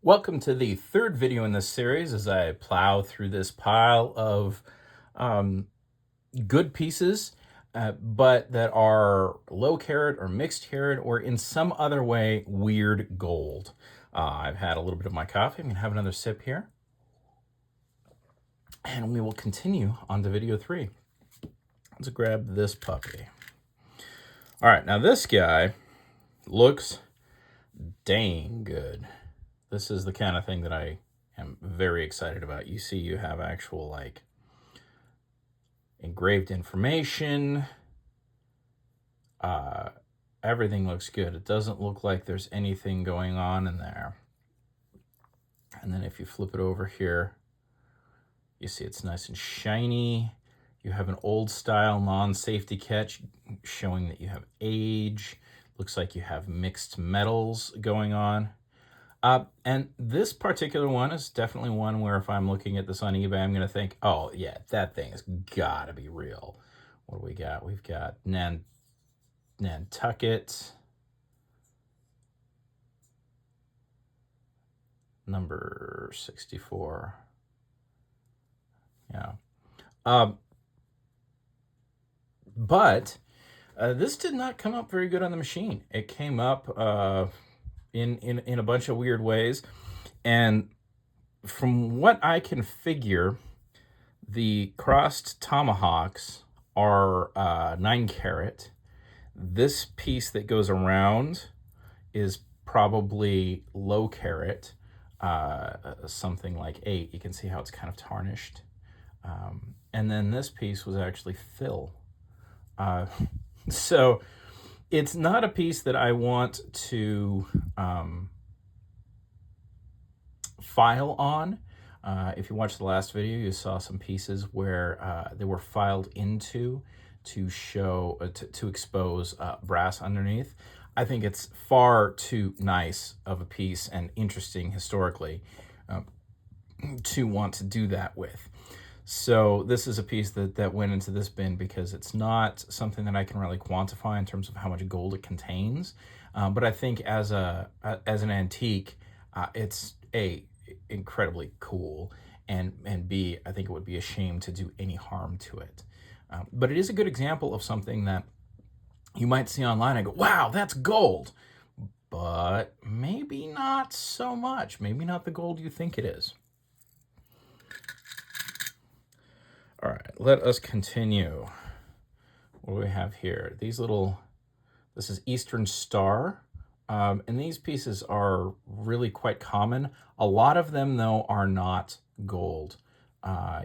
Welcome to the third video in this series as I plow through this pile of um, good pieces, but that are low carat or mixed carat or in some other way weird gold. I've had a little bit of my coffee. I'm going to have another sip here. And we will continue on to video 3. Let's grab this puppy. All right, now this guy looks dang good. This is the kind of thing that I am very excited about. You see, you have actual like engraved information. Everything looks good. It doesn't look like there's anything going on in there. And then if you flip it over here, you see it's nice and shiny. You have an old style non-safety catch showing that you have age. Looks like you have mixed metals going on. And this particular one is definitely one where if I'm looking at this on eBay, I'm going to think, oh, yeah, that thing has got to be real. What do we got? We've got Nantucket, number 64. Yeah. But this did not come up very good on the machine. It came up in a bunch of weird ways. And from what I can figure, the crossed tomahawks are 9 carat. This piece that goes around is probably low carat, something like 8. You can see how it's kind of tarnished. And then this piece was actually fill. So it's not a piece that I want to file on. If you watched the last video, you saw some pieces where they were filed into to show, to expose brass underneath. I think it's far too nice of a piece and interesting historically to want to do that with. So this is a piece that went into this bin because it's not something that I can really quantify in terms of how much gold it contains. But I think as an antique, it's incredibly cool, and B, I think it would be a shame to do any harm to it. But it is a good example of something that you might see online and go, wow, that's gold. But maybe not so much. Maybe not the gold you think it is. All right, let us continue. What do we have here? This is Eastern Star. And these pieces are really quite common. A lot of them, though, are not gold.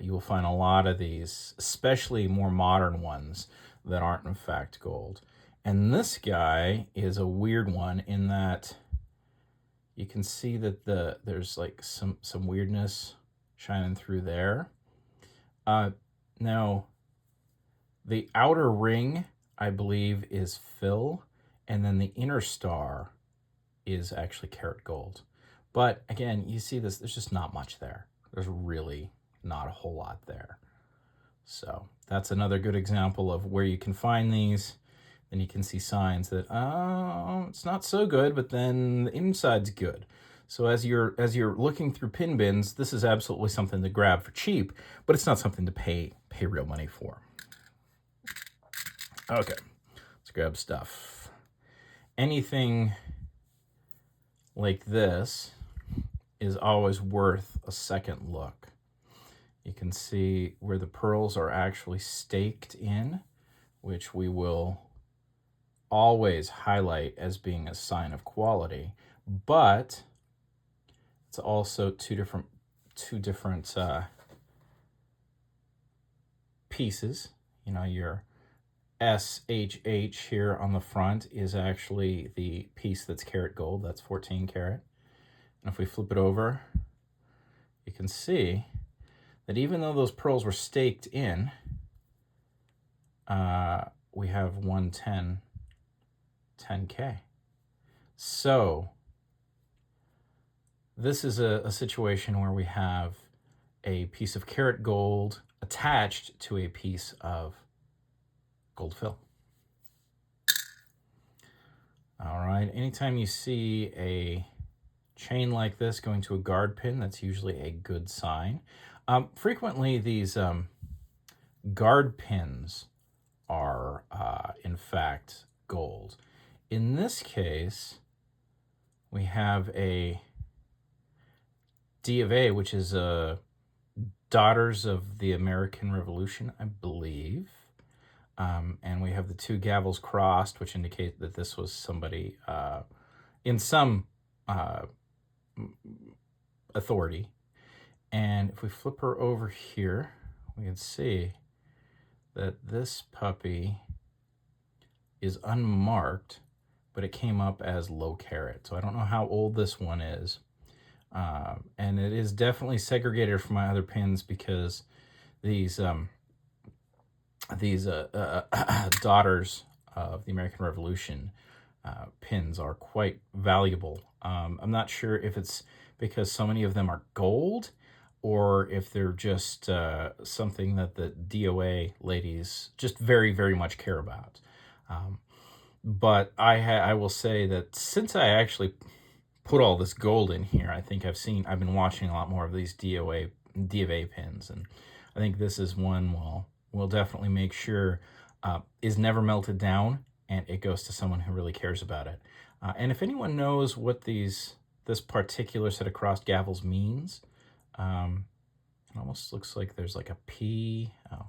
You will find a lot of these, especially more modern ones, that aren't in fact gold. And this guy is a weird one in that you can see that there's like some weirdness shining through there. Now, the outer ring, I believe, is fill, and then the inner star is actually karat gold. But again, you see this, there's just not much there. There's really not a whole lot there. So that's another good example of where you can find these. Then you can see signs that, oh, it's not so good, but then the inside's good. So as you're looking through pin bins, this is absolutely something to grab for cheap, but it's not something to pay real money for. Okay, let's grab stuff. Anything like this is always worth a second look. You can see where the pearls are actually staked in, which we will always highlight as being a sign of quality, but it's also two different pieces. You know, your SHH here on the front is actually the piece that's karat gold. That's 14 karat. And if we flip it over, you can see that even though those pearls were staked in, we have 110 10K. So this is a situation where we have a piece of karat gold attached to a piece of gold fill. All right, anytime you see a chain like this going to a guard pin, that's usually a good sign. Frequently, these guard pins are, in fact, gold. In this case, we have a D of A, which is Daughters of the American Revolution, I believe. And we have the two gavels crossed, which indicate that this was somebody in some authority. And if we flip her over here, we can see that this puppy is unmarked, but it came up as low carat. So I don't know how old this one is. And it is definitely segregated from my other pins because these Daughters of the American Revolution pins are quite valuable. I'm not sure if it's because so many of them are gold or if they're just something that the DOA ladies just very, very much care about. But I will say that since I actually put all this gold in here, I think I've been watching a lot more of these D of A pins, and I think this is one we'll definitely make sure is never melted down, and it goes to someone who really cares about it. And if anyone knows what this particular set of crossed gavels means, it almost looks like there's like a P. Oh,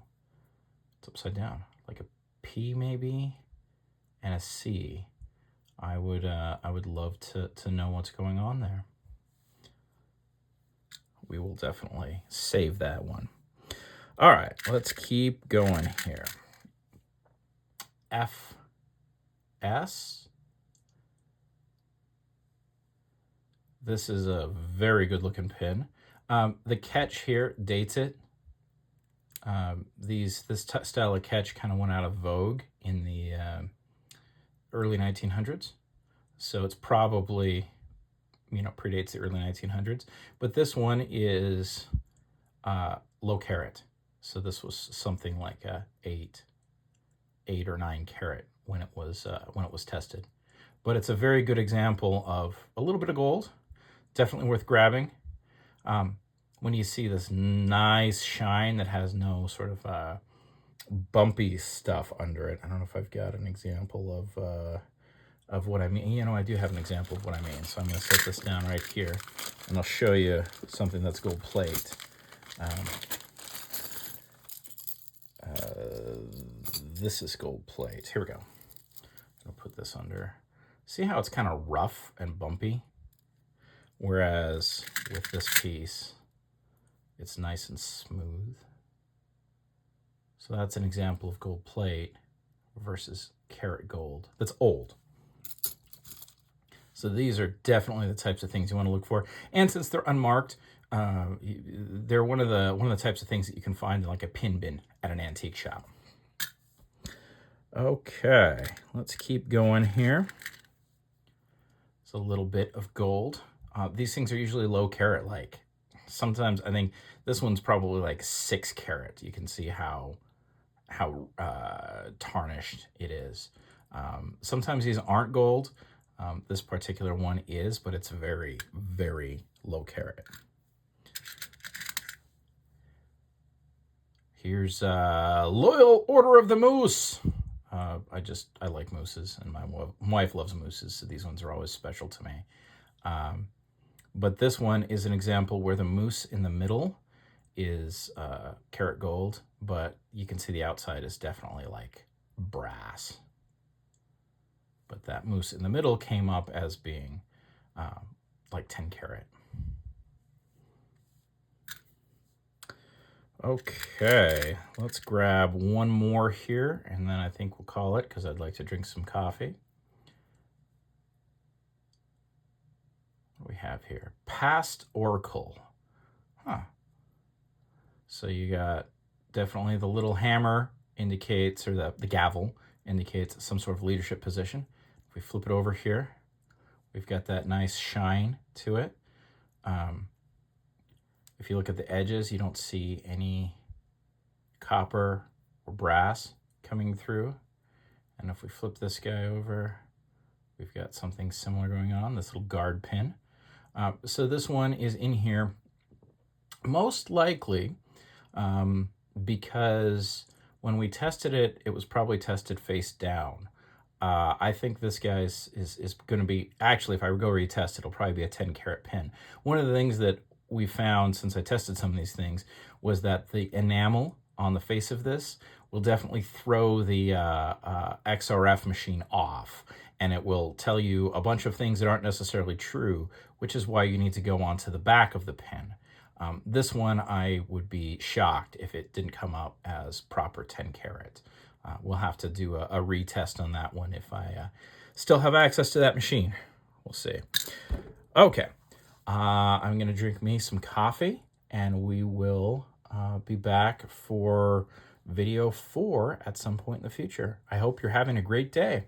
it's upside down, like a P maybe, and a C. I would love to know what's going on there. We will definitely save that one. All right, let's keep going here. FS. This is a very good looking pin. The catch here dates it. This style of catch kind of went out of vogue in the early 1900s. So it's probably, predates the early 1900s. But this one is low carat. So this was something like a 8 or 9 carat when it was tested. But it's a very good example of a little bit of gold. Definitely worth grabbing. When you see this nice shine that has no sort of bumpy stuff under it. I don't know if I've got an example of what I mean. I do have an example of what I mean. So I'm going to set this down right here, and I'll show you something that's gold plate. This is gold plate. Here we go. I'll put this under. See how it's kind of rough and bumpy? Whereas with this piece, it's nice and smooth. So that's an example of gold plate versus carat gold that's old. So these are definitely the types of things you want to look for. And since they're unmarked, they're one of the types of things that you can find in like a pin bin at an antique shop. Okay, let's keep going here. It's a little bit of gold. These things are usually low carat. Like sometimes I think this one's probably like 6 carat. You can see how tarnished it is. Sometimes these aren't gold. This particular one is, but it's very, very low carat. Here's Loyal Order of the Moose. I like mooses, and my wife loves mooses, so these ones are always special to me. But this one is an example where the moose in the middle is carat gold, but you can see the outside is definitely like brass. But that moose in the middle came up as being like 10 carat. Okay, let's grab one more here, and then I think we'll call it because I'd like to drink some coffee. What do we have here? Past Oracle. So you got definitely the little hammer indicates, or the gavel indicates some sort of leadership position. If we flip it over here, we've got that nice shine to it. If you look at the edges, you don't see any copper or brass coming through. And if we flip this guy over, we've got something similar going on, this little guard pin. So this one is in here most likely because when we tested it, it was probably tested face down. I think this guy is going to be, actually, if I go retest, it'll probably be a 10 karat pin. One of the things that we found since I tested some of these things was that the enamel on the face of this will definitely throw the XRF machine off, and it will tell you a bunch of things that aren't necessarily true, which is why you need to go onto the back of the pin. This one, I would be shocked if it didn't come out as proper 10 karat. We'll have to do a retest on that one if I still have access to that machine. We'll see. Okay, I'm going to drink me some coffee, and we will be back for video 4 at some point in the future. I hope you're having a great day.